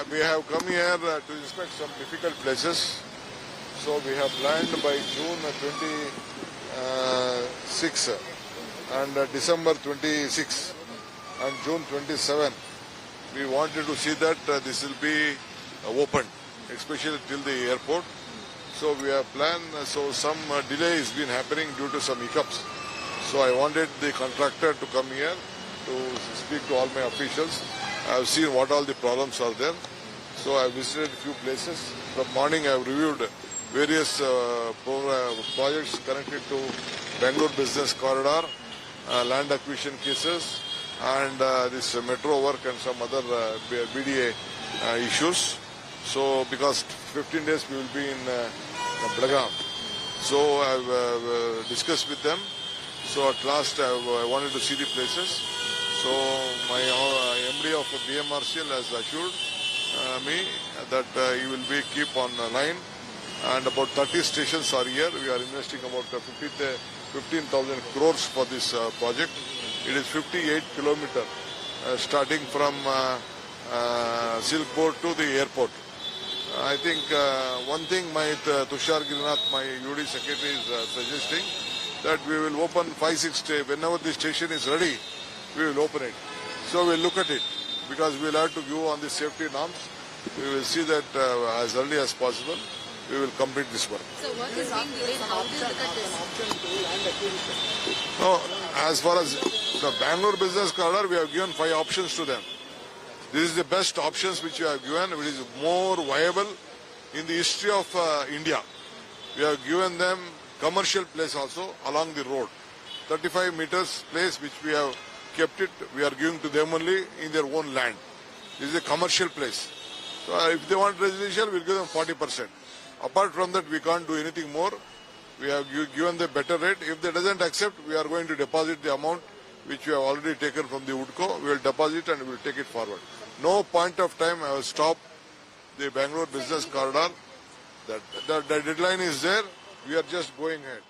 we have come here to inspect some difficult places. So we have planned by June 26 and December 26 and June 27. We wanted to see that this will be opened, especially till the airport. So we have planned, so some delay has been happening due to some hiccups. So I wanted the contractor to come here to speak to all my officials. I have seen what all the problems are there. So I visited a few places. From morning I have reviewed various projects connected to Bangalore Business Corridor, land acquisition cases, and this metro work and some other BDA issues. So because 15 days we will be in Belgaum. So I have discussed with them. So at last I wanted to see the places. So my MD of BMRCL has assured me that he will keep on line, and about 30 stations are here. We are investing about 15,000 crores for this project. It is 58 kilometers starting from Silk Board to the airport. I think one thing my Tushar Girinath, my UD secretary, is suggesting that we will open 5-6 days. Whenever the station is ready, we will open it. So we will look at it because we will have to go on the safety norms. We will see that as early as possible. We will complete this work. So what is being delayed? How do you look at this? No, as far as the Bangalore Business Corridor, we have given 5 options to them. This is the best options which we have given. It is more viable in the history of India. We have given them commercial place also along the road. 35 meters place which we have kept it, we are giving to them only in their own land. This is a commercial place. So if they want residential, we will give them 40%. Apart from that, we can't do anything more. We have given the better rate. If they doesn't accept, we are going to deposit the amount which we have already taken from the WUDCO. We will deposit and we will take it forward. No point of time I will stop the Bangalore Business Corridor. The deadline is there. We are just going ahead.